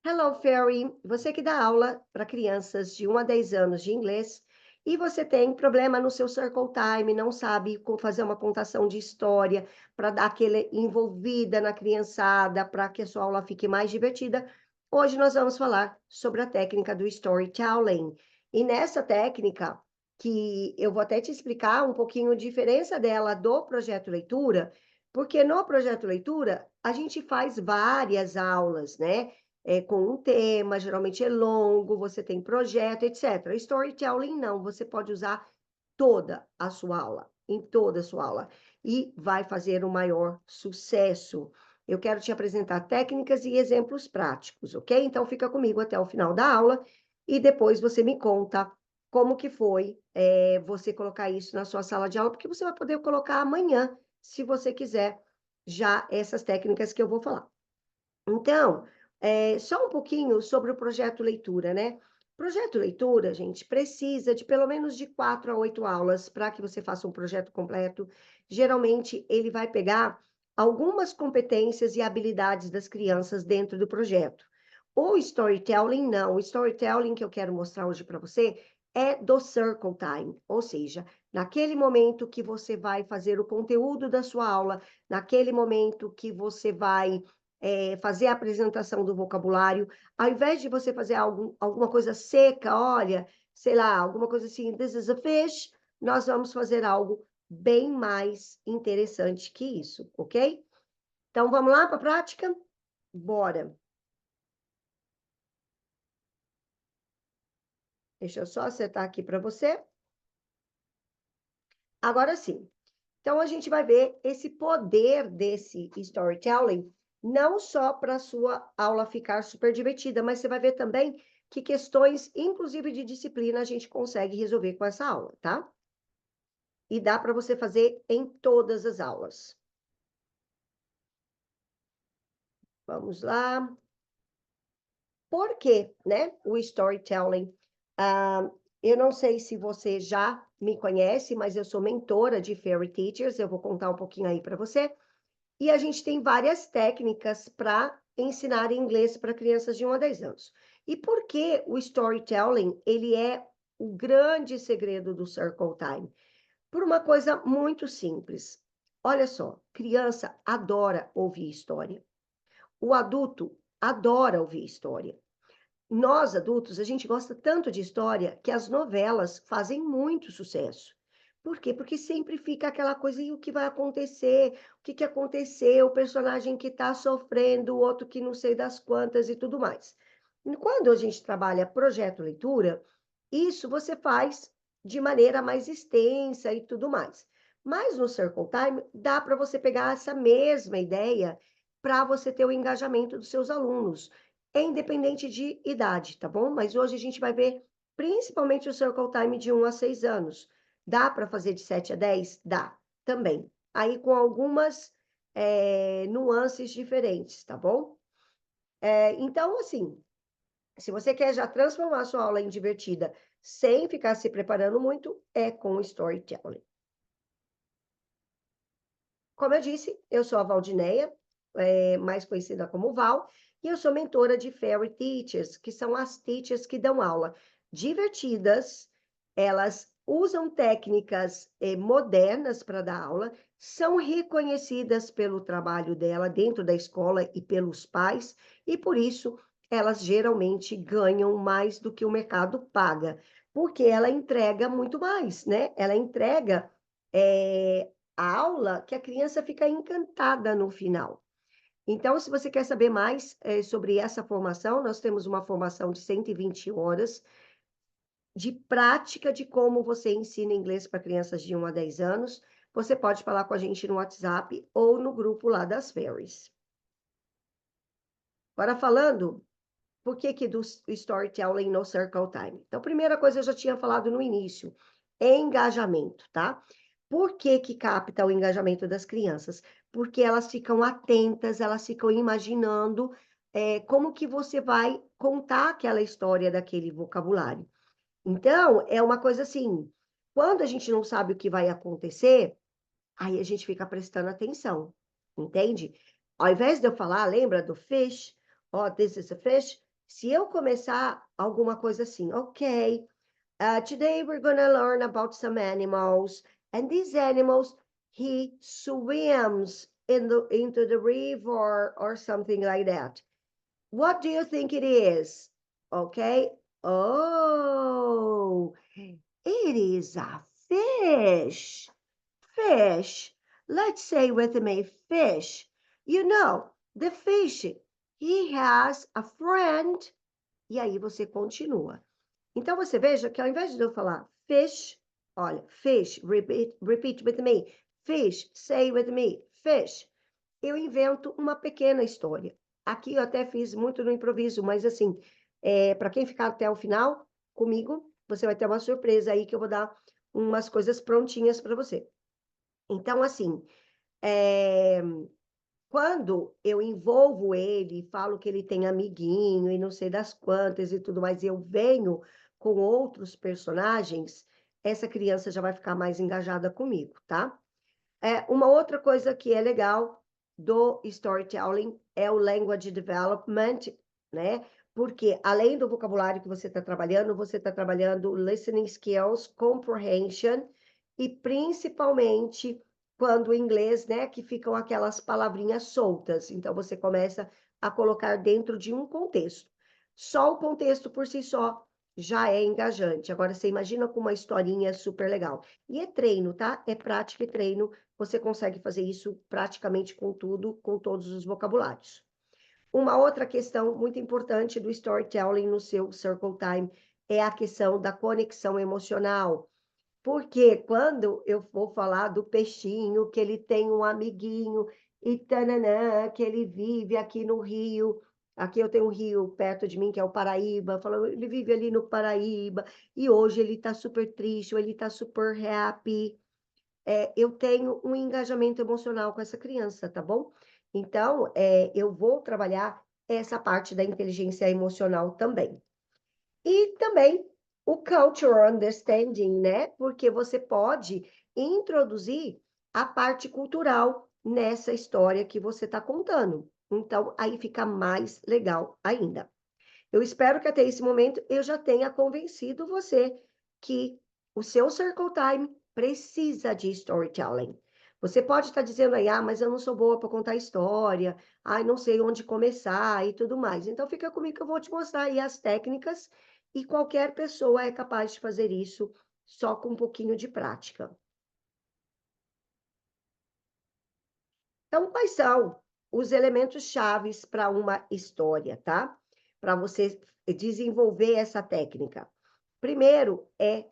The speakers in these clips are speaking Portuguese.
Hello, Fairy! Você que dá aula para crianças de 1 a 10 anos de inglês e você tem problema no seu Circle Time, não sabe como fazer uma contação de história para dar aquele envolvida na criançada, para que a sua aula fique mais divertida. Hoje nós vamos falar sobre a técnica do Storytelling. E nessa técnica, que eu vou até te explicar um pouquinho a diferença dela do projeto leitura, porque no projeto leitura a gente faz várias aulas, né? Com um tema, geralmente é longo, você tem projeto, etc. Storytelling não, você pode usar toda a sua aula, em toda a sua aula, e vai fazer o maior sucesso. Eu quero te apresentar técnicas e exemplos práticos, ok? Então fica comigo até o final da aula e depois você me conta como que foi você colocar isso na sua sala de aula, porque você vai poder colocar amanhã, se você quiser, já essas técnicas que eu vou falar. Então, só um pouquinho sobre o projeto leitura, né? Projeto leitura, gente, precisa de pelo menos de 4 a 8 aulas para que você faça um projeto completo. Geralmente, ele vai pegar algumas competências e habilidades das crianças dentro do projeto. O storytelling, não. O storytelling que eu quero mostrar hoje para você é do circle time, ou seja, naquele momento que você vai fazer o conteúdo da sua aula, naquele momento que você vai fazer a apresentação do vocabulário, ao invés de você fazer alguma coisa seca, olha, sei lá, alguma coisa assim, this is a fish, nós vamos fazer algo bem mais interessante que isso, ok? Então, vamos lá para a prática? Bora! Deixa eu só acertar aqui para você. Agora sim. Então, a gente vai ver esse poder desse storytelling, não só para a sua aula ficar super divertida, mas você vai ver também que questões, inclusive de disciplina, a gente consegue resolver com essa aula, tá? E dá para você fazer em todas as aulas. Vamos lá. Por quê, né? O storytelling. Eu não sei se você já me conhece, mas eu sou mentora de Fairy Teachers, eu vou contar um pouquinho aí para você. E a gente tem várias técnicas para ensinar inglês para crianças de 1 a 10 anos. E por que o storytelling, ele é o grande segredo do Circle Time? Por uma coisa muito simples. Olha só, criança adora ouvir história. O adulto adora ouvir história. Nós, adultos, a gente gosta tanto de história que as novelas fazem muito sucesso. Por quê? Porque sempre fica aquela coisa, e o que vai acontecer? O que que aconteceu? O personagem que está sofrendo, o outro que não sei das quantas e tudo mais. E quando a gente trabalha projeto leitura, isso você faz de maneira mais extensa e tudo mais. Mas no Circle Time, dá para você pegar essa mesma ideia para você ter o engajamento dos seus alunos. É independente de idade, tá bom? Mas hoje a gente vai ver principalmente o Circle Time de 1 a 6 anos. Dá para fazer de 7 a 10? Dá, também. Aí com algumas nuances diferentes, tá bom? Então, assim, se você quer já transformar a sua aula em divertida sem ficar se preparando muito, é com o storytelling. Como eu disse, eu sou a Valdineia, mais conhecida como Val, e eu sou mentora de Fairy Teachers, que são as teachers que dão aula divertidas, elas usam técnicas modernas para dar aula, são reconhecidas pelo trabalho dela dentro da escola e pelos pais, e por isso elas geralmente ganham mais do que o mercado paga, porque ela entrega muito mais, né? Ela entrega a aula que a criança fica encantada no final. Então, se você quer saber mais sobre essa formação, nós temos uma formação de 120 horas de prática de como você ensina inglês para crianças de 1 a 10 anos. Você pode falar com a gente no WhatsApp ou no grupo lá das Fairies. Agora, falando, por que do storytelling no Circle Time? Então, primeira coisa eu já tinha falado no início, engajamento, tá? Por que que capta o engajamento das crianças? Porque elas ficam atentas, elas ficam imaginando como que você vai contar aquela história daquele vocabulário. Então, é uma coisa assim, quando a gente não sabe o que vai acontecer, aí a gente fica prestando atenção, entende? Ao invés de eu falar, lembra do fish? Oh, this is a fish. Se eu começar alguma coisa assim, ok, today we're gonna learn about some animals, and these animals, he swims into the river or something like that. What do you think it is? Okay. Oh, it is a fish. Fish. Let's say with me, fish. You know, the fish, he has a friend. E aí você continua. Então você veja que ao invés de eu falar fish, olha, fish, repeat with me. Fish, say with me, fish. Eu invento uma pequena história. Aqui eu até fiz muito no improviso, mas assim, para quem ficar até o final comigo, você vai ter uma surpresa aí que eu vou dar umas coisas prontinhas para você. Então, assim, é, quando eu envolvo ele, falo que ele tem amiguinho e não sei das quantas e tudo mais, e eu venho com outros personagens, essa criança já vai ficar mais engajada comigo, tá? Uma outra coisa que é legal do storytelling é o language development, né? Porque além do vocabulário que você está trabalhando listening skills, comprehension e principalmente quando o inglês, né, que ficam aquelas palavrinhas soltas. Então você começa a colocar dentro de um contexto. Só o contexto por si só já é engajante. Agora você imagina com uma historinha super legal. E é treino, tá? É prática e treino. Você consegue fazer isso praticamente com tudo, com todos os vocabulários. Uma outra questão muito importante do storytelling no seu Circle Time é a questão da conexão emocional. Porque quando eu vou falar do peixinho, que ele tem um amiguinho, e tananã, que ele vive aqui no Rio, aqui eu tenho um rio perto de mim, que é o Paraíba, falando, ele vive ali no Paraíba, e hoje ele tá super triste, ou ele tá super happy, eu tenho um engajamento emocional com essa criança, tá bom? Então, eu vou trabalhar essa parte da inteligência emocional também. E também o cultural understanding, né? Porque você pode introduzir a parte cultural nessa história que você está contando. Então, aí fica mais legal ainda. Eu espero que até esse momento eu já tenha convencido você que o seu Circle Time precisa de storytelling. Você pode estar dizendo aí, mas eu não sou boa para contar história, não sei onde começar e tudo mais. Então fica comigo que eu vou te mostrar aí as técnicas e qualquer pessoa é capaz de fazer isso só com um pouquinho de prática. Então, quais são os elementos chaves para uma história, tá? Para você desenvolver essa técnica. Primeiro é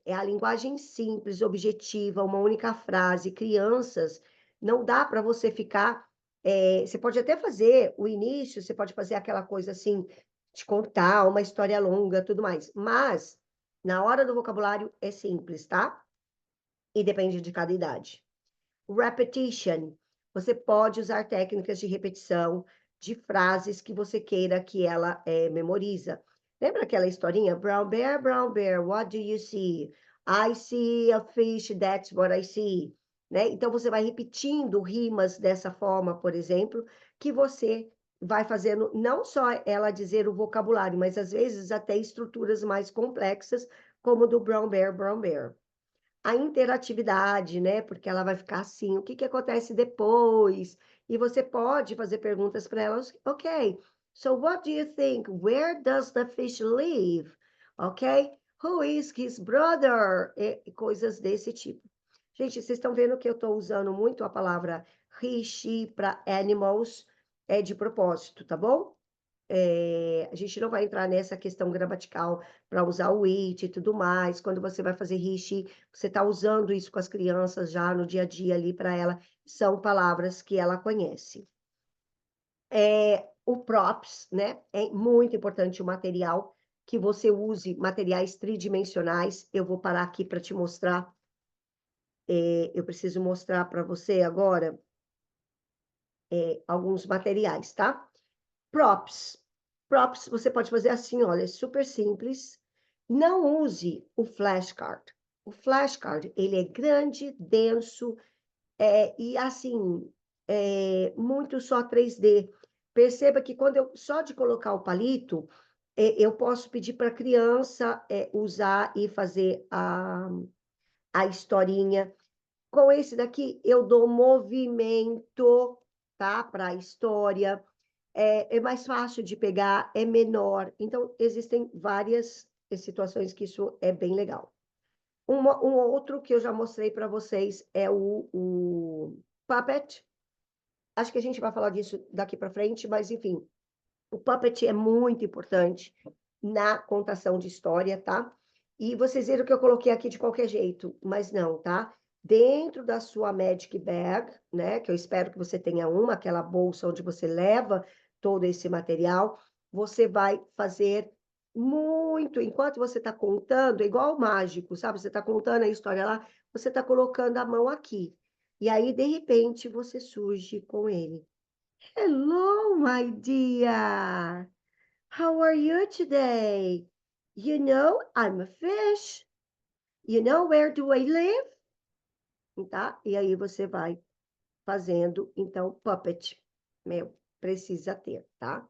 a linguagem simples, objetiva, uma única frase. Crianças, não dá para você ficar. Você pode até fazer o início, você pode fazer aquela coisa assim, de contar uma história longa, tudo mais. Mas, na hora do vocabulário, é simples, tá? E depende de cada idade. Repetition. Você pode usar técnicas de repetição de frases que você queira que ela memoriza. Lembra aquela historinha? Brown bear, what do you see? I see a fish, that's what I see. Né? Então, você vai repetindo rimas dessa forma, por exemplo, que você vai fazendo não só ela dizer o vocabulário, mas às vezes até estruturas mais complexas, como do brown bear, brown bear. A interatividade, né? Porque ela vai ficar assim, o que que acontece depois? E você pode fazer perguntas para elas, ok, so what do you think? Where does the fish live? Ok? Who is his brother? E coisas desse tipo. Gente, vocês estão vendo que eu estou usando muito a palavra he, she para animals, é de propósito, tá bom? A gente não vai entrar nessa questão gramatical para usar o it e tudo mais. Quando você vai fazer riche, você está usando isso com as crianças já no dia a dia ali para ela, são palavras que ela conhece. O props, né? É muito importante o material, que você use materiais tridimensionais. Eu vou parar aqui para te mostrar. Eu preciso mostrar para você agora alguns materiais, tá? Props. Props você pode fazer assim, olha, é super simples. Não use o flashcard. O flashcard, ele é grande, denso, e assim, muito só 3D. perceba que quando só de colocar o palito, eu posso pedir para a criança usar e fazer a historinha. Com esse daqui, eu dou movimento, tá? Para a história. É mais fácil de pegar, é menor. Então, existem várias situações que isso é bem legal. Um outro que eu já mostrei para vocês é o Puppet. Acho que a gente vai falar disso daqui para frente, mas enfim, o Puppet é muito importante na contação de história, tá? E vocês viram que eu coloquei aqui de qualquer jeito, mas não, tá? Dentro da sua Magic Bag, né? Que eu espero que você tenha uma, aquela bolsa onde você leva todo esse material, você vai fazer muito, enquanto você está contando, é igual o mágico, sabe? Você está contando a história lá, você está colocando a mão aqui. E aí, de repente, você surge com ele. Hello, my dear. How are you today? You know, I'm a fish. You know where do I live? Tá? E aí você vai fazendo, então, puppet. Meu, precisa ter, tá?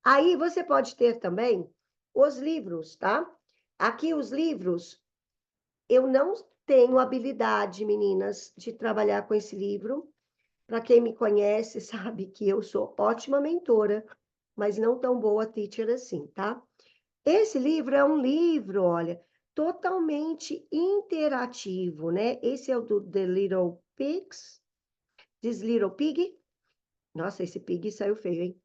Aí você pode ter também os livros, tá? Aqui os livros, eu não tenho habilidade, meninas, de trabalhar com esse livro. Para quem me conhece, sabe que eu sou ótima mentora, mas não tão boa teacher assim, tá? Esse livro é um livro, olha, totalmente interativo, né? Esse é o do The Little Pigs, This Little Pig. Nossa, esse pig saiu feio, hein?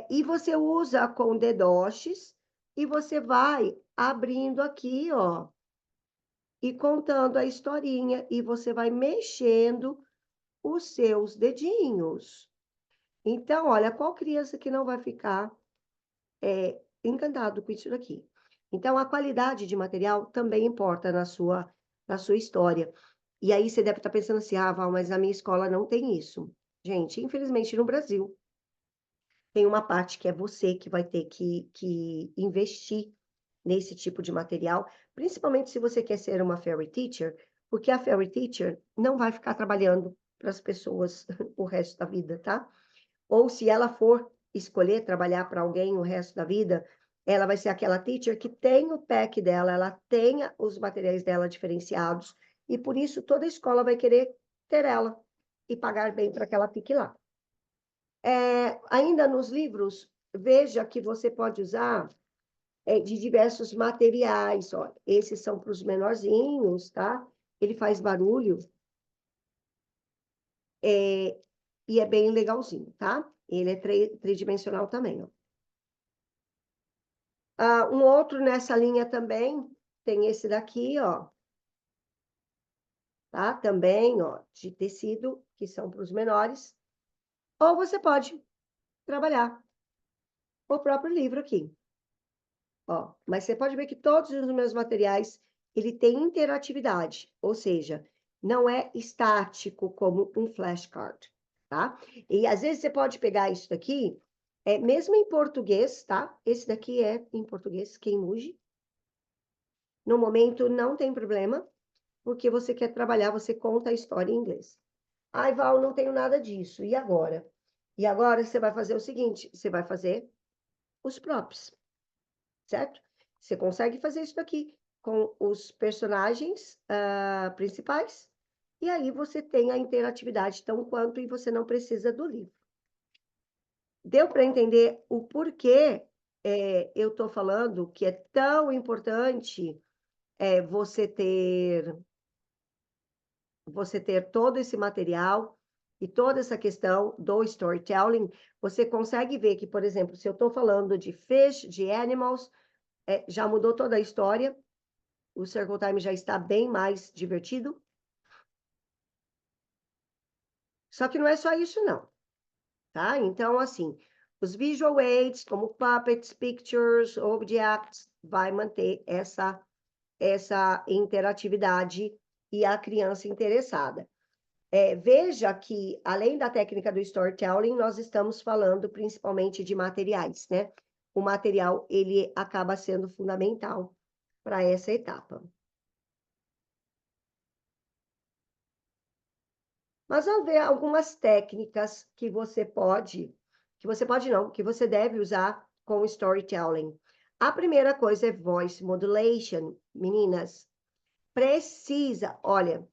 E você usa com dedoches e você vai abrindo aqui, ó, e contando a historinha e você vai mexendo os seus dedinhos. Então, olha, qual criança que não vai ficar encantado com isso daqui? Então, a qualidade de material também importa na sua história. E aí você deve estar pensando assim, ah, Val, mas a minha escola não tem isso. Gente, infelizmente no Brasil tem uma parte que é você que vai ter que investir nesse tipo de material, principalmente se você quer ser uma fairy teacher, porque a fairy teacher não vai ficar trabalhando para as pessoas o resto da vida, tá? Ou se ela for escolher trabalhar para alguém o resto da vida, ela vai ser aquela teacher que tem o pack dela, ela tenha os materiais dela diferenciados, e por isso toda escola vai querer ter ela e pagar bem para que ela fique lá. Ainda nos livros, veja que você pode usar de diversos materiais. Ó. Esses são para os menorzinhos, tá? Ele faz barulho e é bem legalzinho, tá? Ele é tridimensional também, ó. Um outro nessa linha também, tem esse daqui, ó. Tá? Também, ó, de tecido, que são para os menores. Ou você pode trabalhar o próprio livro aqui. Ó, mas você pode ver que todos os meus materiais, ele tem interatividade, ou seja, não é estático como um flashcard, tá? E às vezes você pode pegar isso daqui, mesmo em português, tá? Esse daqui é em português, Queimuge. No momento não tem problema, porque você quer trabalhar, você conta a história em inglês. Ai, Val, não tenho nada disso. E agora? E agora você vai fazer o seguinte, você vai fazer os props, certo? Você consegue fazer isso daqui com os personagens principais, e aí você tem a interatividade tão quanto e você não precisa do livro. Deu para entender o porquê eu estou falando que é tão importante você ter todo esse material e toda essa questão do storytelling? Você consegue ver que, por exemplo, se eu estou falando de fish, de animals, já mudou toda a história, o Circle Time já está bem mais divertido. Só que não é só isso, não, tá? Então, assim, os visual aids, como puppets, pictures, objects, vai manter essa interatividade e a criança interessada. Veja que, além da técnica do storytelling, nós estamos falando principalmente de materiais, né? O material, ele acaba sendo fundamental para essa etapa. Mas vamos ver algumas técnicas que você pode não, que você deve usar com storytelling. A primeira coisa é voice modulation, meninas. Precisa, olha,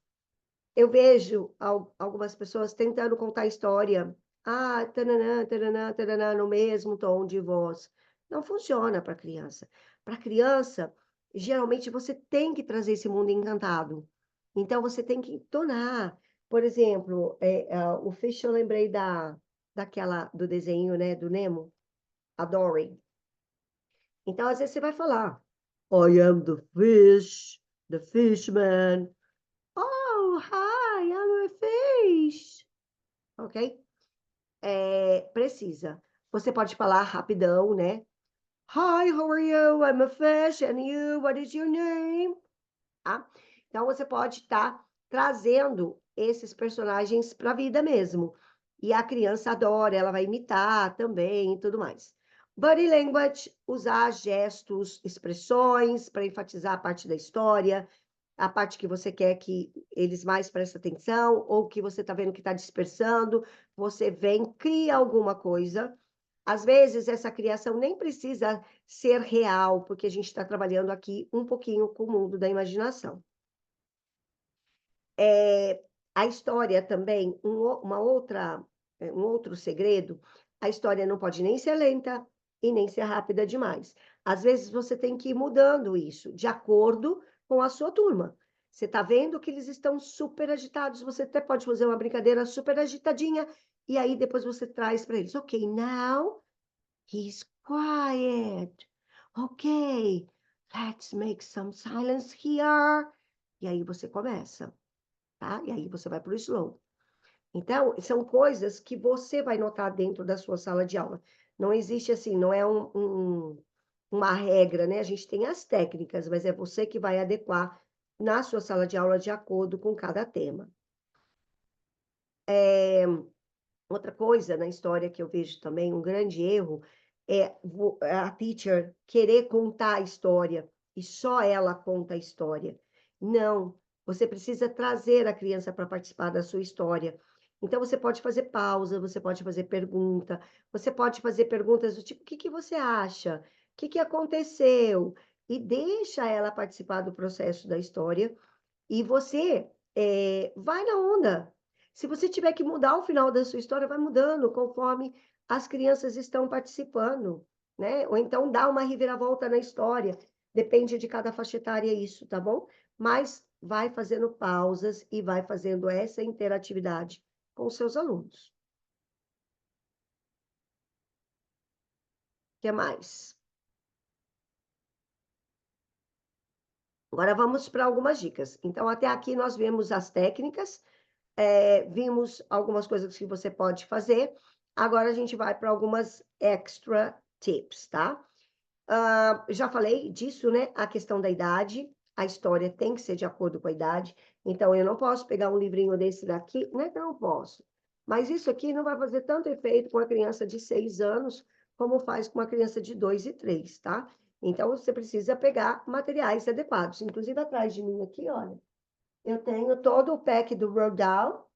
eu vejo algumas pessoas tentando contar história, taranã, taranã, taranã, no mesmo tom de voz. Não funciona para criança. Para criança, geralmente você tem que trazer esse mundo encantado. Então você tem que entonar. Por exemplo, o Fish, eu lembrei daquela do desenho, né, do Nemo, a Dory. Então, às vezes você vai falar, I am the fish, the fishman. Oh, hi, I'm a fish. Ok? Precisa. Você pode falar rapidão, né? Hi, how are you? I'm a fish. And you, what is your name? Tá? Então, você pode estar trazendo esses personagens para a vida mesmo. E a criança adora, ela vai imitar também e tudo mais. Body language, usar gestos, expressões para enfatizar a parte da história, a parte que você quer que eles mais prestem atenção, ou que você está vendo que está dispersando, você vem, cria alguma coisa. Às vezes, essa criação nem precisa ser real, porque a gente está trabalhando aqui um pouquinho com o mundo da imaginação. A história também, um outro segredo, a história não pode nem ser lenta e nem ser rápida demais. Às vezes você tem que ir mudando isso, de acordo com a sua turma. Você está vendo que eles estão super agitados, você até pode fazer uma brincadeira super agitadinha, e aí depois você traz para eles, ok, now he's quiet. Ok, let's make some silence here. E aí você começa, tá? E aí você vai para o slow. Então, são coisas que você vai notar dentro da sua sala de aula. Não existe assim, não é uma regra, né? A gente tem as técnicas, mas é você que vai adequar na sua sala de aula de acordo com cada tema. Outra coisa na história que eu vejo também, um grande erro, é a teacher querer contar a história e só ela conta a história. Não, você precisa trazer a criança para participar da sua história. Então, você pode fazer pausa, você pode fazer pergunta, você pode fazer perguntas do tipo, o que que você acha? O que que aconteceu? E deixa ela participar do processo da história e você vai na onda. Se você tiver que mudar o final da sua história, vai mudando conforme as crianças estão participando, né? Ou então dá uma reviravolta na história. Depende de cada faixa etária isso, tá bom? Mas vai fazendo pausas e vai fazendo essa interatividade com os seus alunos. O que mais? Agora vamos para algumas dicas. Então, até aqui nós vemos as técnicas, vimos algumas coisas que você pode fazer. Agora a gente vai para algumas extra tips, tá? Já falei disso, né? A questão da idade. A história tem que ser de acordo com a idade. Então, eu não posso pegar um livrinho desse daqui, né? Não posso. Mas isso aqui não vai fazer tanto efeito com a criança de 6 anos, como faz com uma criança de 2 e 3, tá? Então, você precisa pegar materiais adequados. Inclusive, atrás de mim aqui, olha, eu tenho todo o pack do Rodal,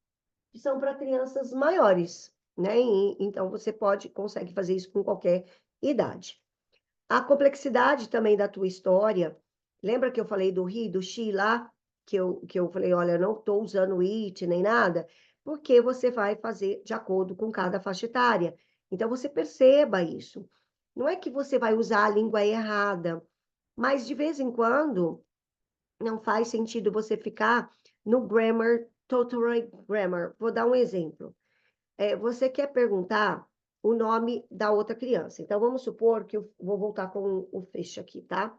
que são para crianças maiores, né? Então, você consegue fazer isso com qualquer idade. A complexidade também da tua história, lembra que eu falei do he, do she lá? Que eu falei, olha, não estou usando it nem nada, porque você vai fazer de acordo com cada faixa etária. Então, você perceba isso. Não é que você vai usar a língua errada, mas de vez em quando não faz sentido você ficar no grammar, total grammar. Vou dar um exemplo. Você quer perguntar o nome da outra criança. Então, vamos supor que eu vou voltar com o Fish aqui, tá?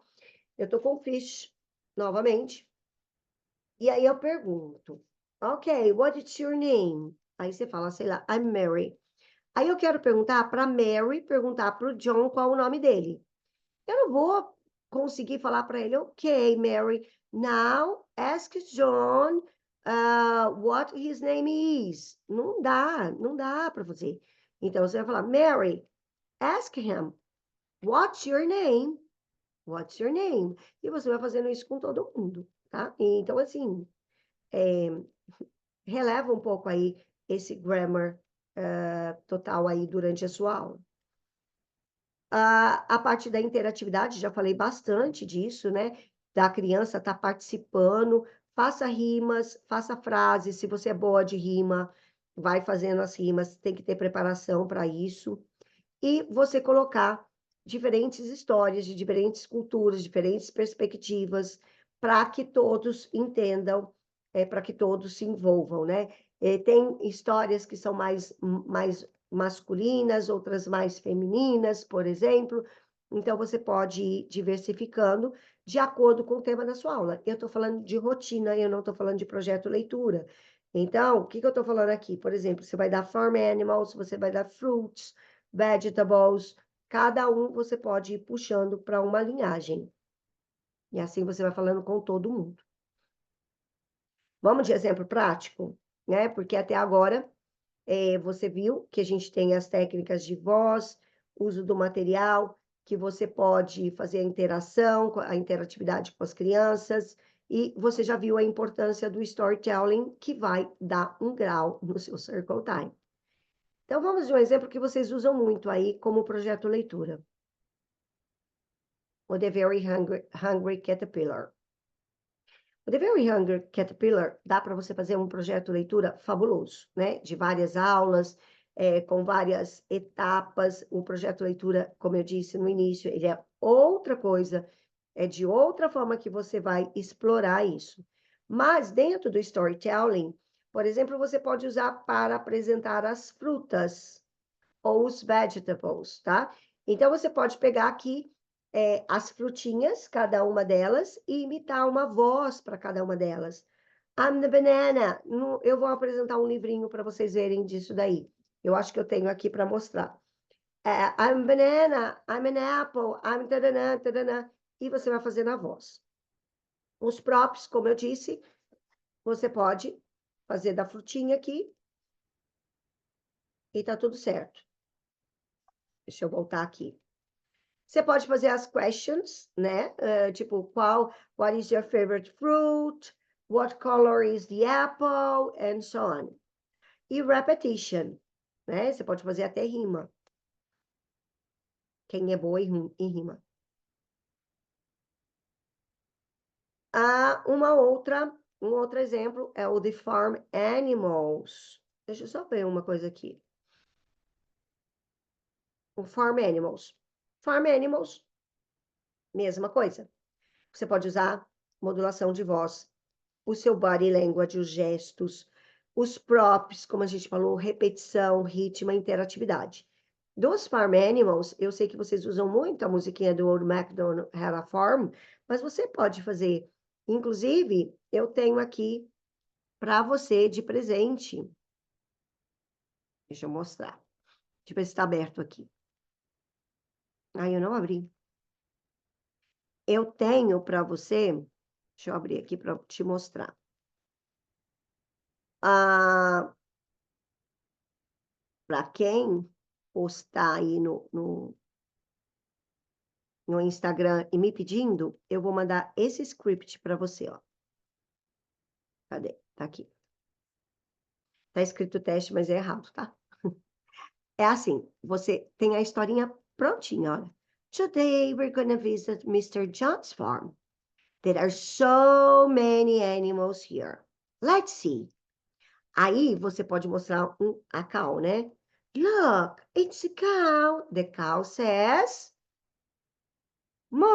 Eu tô com o Fish novamente. E aí eu pergunto, ok, what is your name? Aí você fala, sei lá, I'm Mary. Aí eu quero perguntar para Mary, perguntar para o John qual o nome dele. Eu não vou conseguir falar para ele, ok, Mary, now ask John what his name is. Não dá para fazer. Então você vai falar, Mary, ask him, what's your name? What's your name? E você vai fazendo isso com todo mundo, tá? Então, assim, releva um pouco aí esse grammar total aí durante a sua aula. A parte da interatividade, já falei bastante disso, né? Da criança estar participando, faça rimas, faça frases, se você é boa de rima, vai fazendo as rimas, tem que ter preparação para isso. E você colocar diferentes histórias de diferentes culturas, diferentes perspectivas, para que todos entendam, para que todos se envolvam, né? Tem histórias que são mais masculinas, outras mais femininas, por exemplo. Então, você pode ir diversificando de acordo com o tema da sua aula. Eu estou falando de rotina, eu não estou falando de projeto leitura. Então, o que eu estou falando aqui? Por exemplo, você vai dar farm animals, você vai dar fruits, vegetables, cada um você pode ir puxando para uma linhagem. E assim você vai falando com todo mundo. Vamos de exemplo prático, né? Porque até agora você viu que a gente tem as técnicas de voz, uso do material, que você pode fazer a interação, a interatividade com as crianças, e você já viu a importância do storytelling, que vai dar um grau no seu Circle Time. Então, vamos de um exemplo que vocês usam muito aí como projeto leitura. O The Very Hungry Caterpillar. O The Very Hungry Caterpillar dá para você fazer um projeto leitura fabuloso, né? De várias aulas, com várias etapas. O projeto leitura, como eu disse no início, ele é outra coisa, é de outra forma que você vai explorar isso. Mas dentro do storytelling, por exemplo, você pode usar para apresentar as frutas ou os vegetables, tá? Então, você pode pegar aqui as frutinhas, cada uma delas, e imitar uma voz para cada uma delas. I'm the banana. Eu vou apresentar um livrinho para vocês verem disso daí. Eu acho que eu tenho aqui para mostrar. I'm banana, I'm an apple, I'm tadanã, tadanã. E você vai fazendo a voz. Os props, como eu disse, você pode fazer da frutinha aqui e tá tudo certo. Deixa eu voltar aqui. Você pode fazer as questions, né? Tipo, what is your favorite fruit? What color is the apple? And so on. E repetition, né? Você pode fazer até rima. Quem é boa em rima. Um outro exemplo é o The Farm Animals. Deixa eu só ver uma coisa aqui. O Farm Animals. Farm Animals, mesma coisa. Você pode usar modulação de voz, o seu body language, os gestos, os props, como a gente falou, repetição, ritmo, interatividade. Dos Farm Animals, eu sei que vocês usam muito a musiquinha do Old MacDonald Had a Farm, mas você pode fazer. Inclusive, eu tenho aqui para você de presente. Deixa eu mostrar. Deixa eu ver se está aberto aqui. Ah, eu não abri. Eu tenho para você. Deixa eu abrir aqui para te mostrar. Para quem postar aí no Instagram e me pedindo, eu vou mandar esse script para você, ó. Cadê? Tá aqui. Tá escrito teste, mas é errado, tá? É assim, você tem a historinha prontinha, olha. Today we're gonna visit Mr. John's farm. There are so many animals here. Let's see. Aí você pode mostrar a cow, né? Look, it's a cow. The cow says, moo.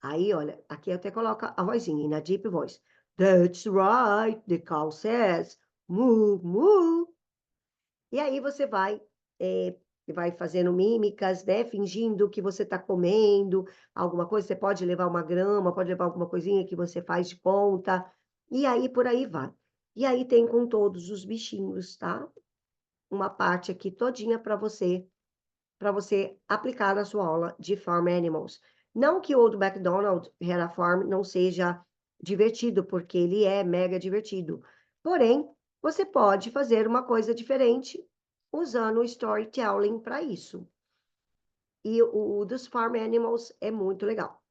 Aí, olha, aqui até coloca a vozinha, na deep voice. That's right, the cow says, moo, moo. E aí você vai fazendo mímicas, né? Fingindo que você está comendo alguma coisa. Você pode levar uma grama, pode levar alguma coisinha que você faz de conta. E aí, por aí vai. E aí tem com todos os bichinhos, tá? Uma parte aqui todinha para você aplicar na sua aula de Farm Animals. Não que o Old MacDonald Had a Farm não seja divertido, porque ele é mega divertido. Porém, você pode fazer uma coisa diferente usando o storytelling para isso. E o dos Farm Animals é muito legal.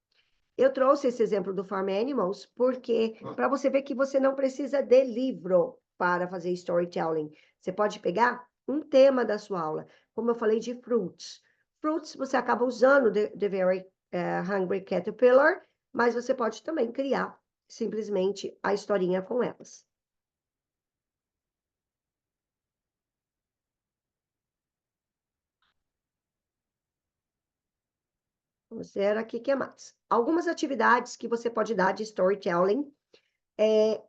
Eu trouxe esse exemplo do Farm Animals porque para você ver que você não precisa de livro para fazer storytelling. Você pode pegar um tema da sua aula, como eu falei de fruits. Fruits você acaba usando The Very Hungry Caterpillar, mas você pode também criar simplesmente a historinha com elas. Vamos ver aqui o que mais. Algumas atividades que você pode dar de storytelling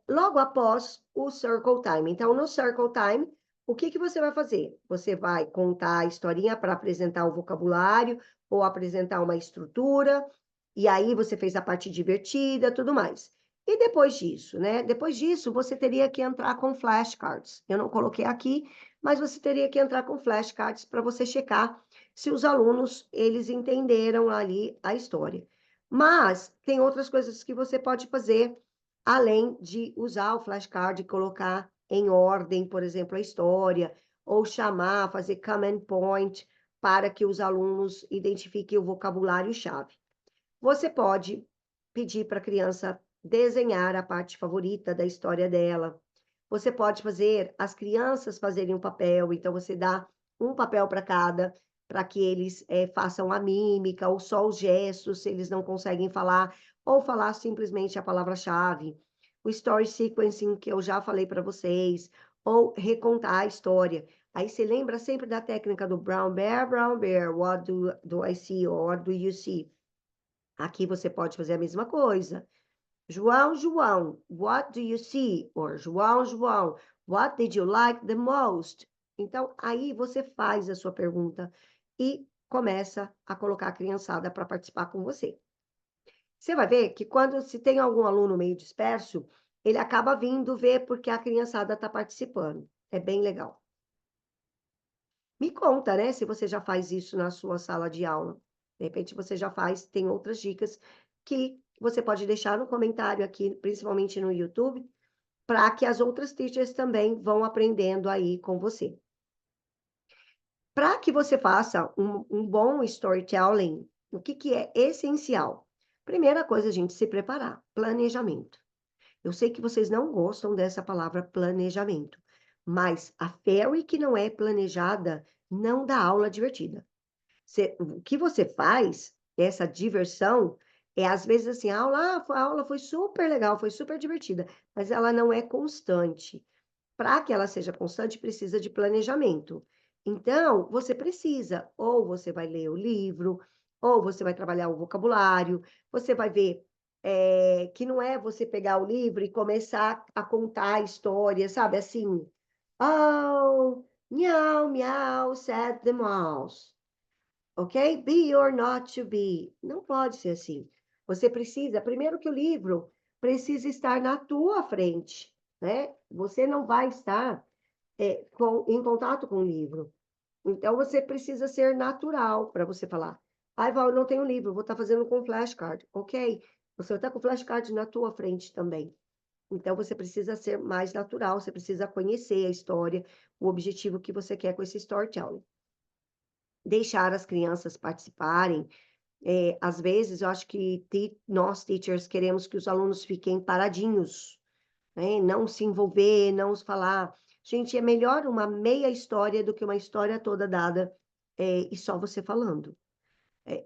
logo após o Circle Time. Então, no Circle Time, o que que você vai fazer? Você vai contar a historinha para apresentar o vocabulário ou apresentar uma estrutura, e aí você fez a parte divertida, tudo mais. E depois disso, né? Depois disso, você teria que entrar com flashcards. Eu não coloquei aqui, mas você teria que entrar com flashcards para você checar se os alunos eles entenderam ali a história. Mas tem outras coisas que você pode fazer além de usar o flashcard e colocar em ordem, por exemplo, a história, ou chamar, fazer comment point, para que os alunos identifiquem o vocabulário-chave. Você pode pedir para a criança desenhar a parte favorita da história dela. Você pode fazer as crianças fazerem um papel, então você dá um papel para cada, para que eles façam a mímica ou só os gestos, se eles não conseguem falar, ou falar simplesmente a palavra-chave. O story sequencing, que eu já falei para vocês, ou recontar a história. Aí você lembra sempre da técnica do brown bear, what do I see, or what do you see? Aqui você pode fazer a mesma coisa. João, João, what do you see? Or João, João, what did you like the most? Então, aí você faz a sua pergunta e começa a colocar a criançada para participar com você. Você vai ver que quando se tem algum aluno meio disperso, ele acaba vindo ver porque a criançada está participando. É bem legal. Me conta, né, se você já faz isso na sua sala de aula. De repente você já faz, tem outras dicas que você pode deixar no comentário aqui, principalmente no YouTube, para que as outras teachers também vão aprendendo aí com você. Para que você faça um bom storytelling, o que que é essencial? Primeira coisa, gente, se preparar, planejamento. Eu sei que vocês não gostam dessa palavra planejamento, mas a Fairy que não é planejada não dá aula divertida. O que você faz, essa diversão, é às vezes assim, a aula foi super legal, foi super divertida, mas ela não é constante. Para que ela seja constante, precisa de planejamento. Então, você precisa, ou você vai ler o livro, ou você vai trabalhar o vocabulário, você vai ver que não é você pegar o livro e começar a contar a história, sabe? Assim, oh, meow, meow, said the mouse. Ok? Be or not to be. Não pode ser assim. Você precisa, primeiro que o livro precisa estar na tua frente, né? Você não vai estar em contato com o livro. Então, você precisa ser natural para você falar. Ai, Val, eu não tenho livro, vou estar fazendo com flashcard. Ok, você vai estar com flashcard na tua frente também. Então, você precisa ser mais natural, você precisa conhecer a história, o objetivo que você quer com esse storytelling. Deixar as crianças participarem. Às vezes, eu acho que nós, teachers, queremos que os alunos fiquem paradinhos, né? Não se envolver, não se falar. Gente, é melhor uma meia história do que uma história toda dada e só você falando.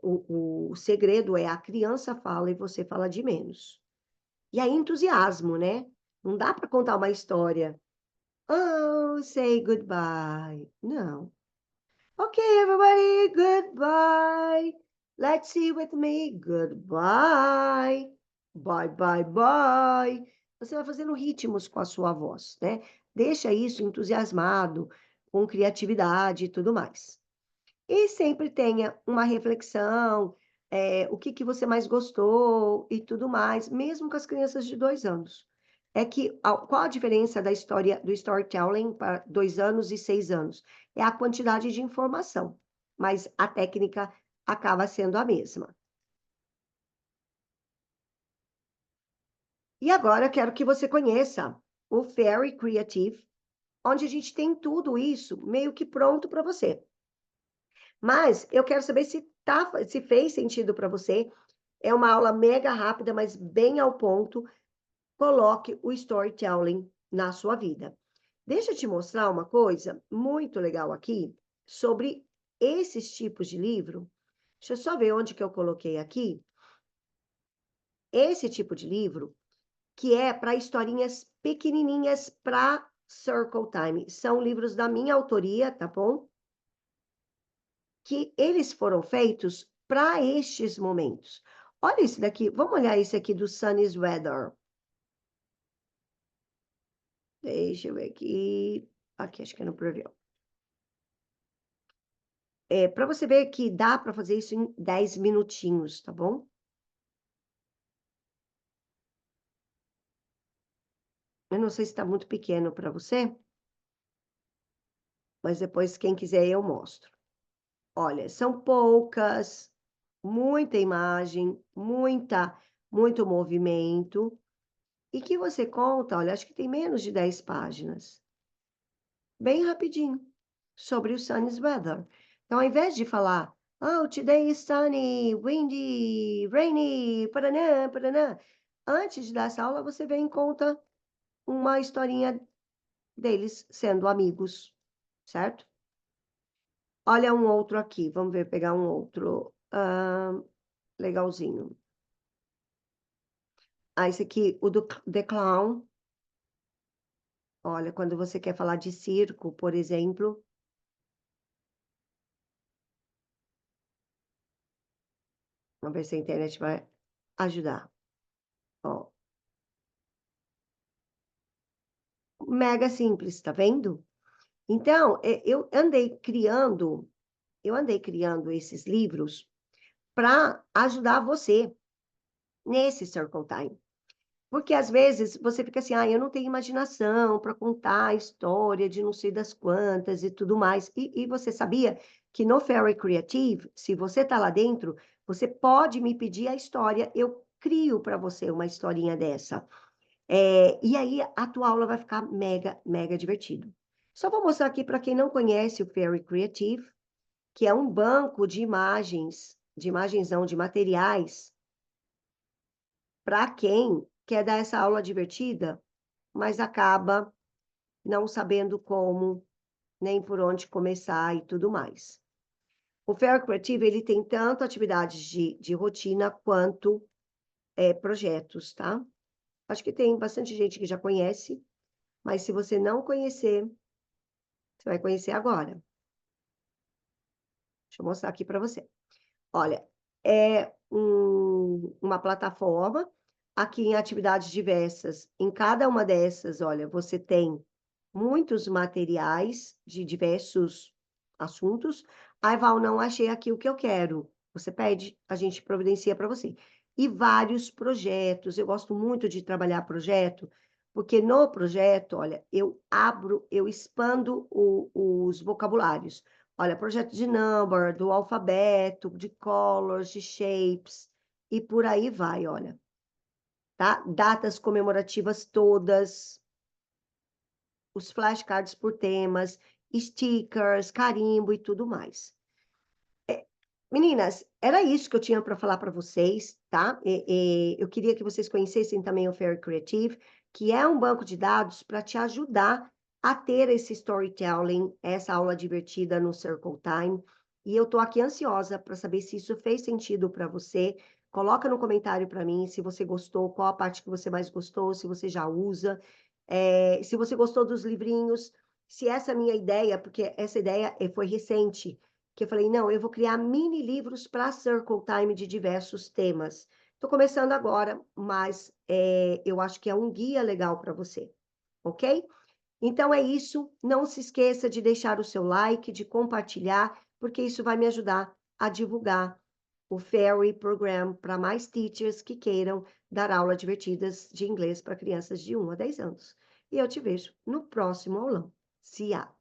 O segredo é a criança fala e você fala de menos. E aí, entusiasmo, né? Não dá para contar uma história. Oh, say goodbye. Não. Okay, everybody, goodbye. Let's see with me. Goodbye. Bye, bye, bye. Você vai fazendo ritmos com a sua voz, né? Deixa isso entusiasmado, com criatividade e tudo mais. E sempre tenha uma reflexão, o que que você mais gostou e tudo mais, mesmo com as crianças de 2 anos. Qual a diferença da história, do storytelling para 2 anos e 6 anos? É a quantidade de informação, mas a técnica acaba sendo a mesma. E agora eu quero que você conheça o Fairy Creative, onde a gente tem tudo isso meio que pronto para você. Mas eu quero saber se fez sentido para você É uma aula mega rápida, mas bem ao ponto. Coloque o storytelling na sua vida. Deixa eu te mostrar uma coisa muito legal aqui sobre esses tipos de livro. Deixa eu só ver onde que eu coloquei aqui. Esse tipo de livro, que é para historinhas pequenininhas para Circle Time. São livros da minha autoria, tá bom? Que eles foram feitos para estes momentos. Olha esse daqui, vamos olhar esse aqui do Sunny's Weather. Deixa eu ver aqui. Aqui, acho que é no preview. Para você ver que dá para fazer isso em 10 minutinhos, tá bom? Eu não sei se está muito pequeno para você, mas depois, quem quiser, eu mostro. Olha, são poucas, muita imagem, muito movimento, e que você conta, olha, acho que tem menos de 10 páginas, bem rapidinho, sobre o Sunny's Weather. Então, ao invés de falar, oh, today is sunny, windy, rainy, paranã, paranã, antes de dar essa aula, você vem e conta uma historinha deles sendo amigos, certo? Olha um outro aqui, vamos ver, pegar um outro. Legalzinho. Ah, esse aqui, o do The Clown. Olha, quando você quer falar de circo, por exemplo. Vamos ver se a internet vai ajudar. Ó, mega simples, tá vendo? Então, eu andei criando esses livros para ajudar você nesse Circle Time. Porque às vezes você fica assim, ah, eu não tenho imaginação para contar a história de não sei das quantas e tudo mais. E você sabia que no Fairy Creative, se você está lá dentro, você pode me pedir a história, eu crio para você uma historinha dessa. E aí a tua aula vai ficar mega, mega divertido. Só vou mostrar aqui para quem não conhece o Fairy Creative, que é um banco de imagens não, de materiais, para quem quer dar essa aula divertida, mas acaba não sabendo como, nem por onde começar e tudo mais. O Fair Creative, ele tem tanto atividades de rotina quanto projetos, tá? Acho que tem bastante gente que já conhece, mas se você não conhecer, você vai conhecer agora. Deixa eu mostrar aqui para você. Olha, é uma plataforma, aqui em atividades diversas. Em cada uma dessas, olha, você tem muitos materiais de diversos assuntos. Aí, Val, não achei aqui o que eu quero. Você pede, a gente providencia para você. E vários projetos. Eu gosto muito de trabalhar projeto, porque no projeto, olha, eu expando os vocabulários. Olha, projeto de number, do alfabeto, de colors, de shapes, e por aí vai, olha. Tá? Datas comemorativas todas, os flashcards por temas, stickers, carimbo e tudo mais. Meninas, era isso que eu tinha para falar para vocês, tá? Eu queria que vocês conhecessem também o Fairy Creative, que é um banco de dados para te ajudar a ter esse storytelling, essa aula divertida no Circle Time. E eu estou aqui ansiosa para saber se isso fez sentido para você. Coloca no comentário para mim se você gostou, qual a parte que você mais gostou, se você já usa, se você gostou dos livrinhos, se essa minha ideia, porque essa ideia foi recente, que eu falei, não, eu vou criar mini livros para Circle Time de diversos temas. Estou começando agora, mas eu acho que é um guia legal para você, ok? Então é isso, não se esqueça de deixar o seu like, de compartilhar, porque isso vai me ajudar a divulgar o Fairy Program para mais teachers que queiram dar aulas divertidas de inglês para crianças de 1 a 10 anos. E eu te vejo no próximo aulão. See ya!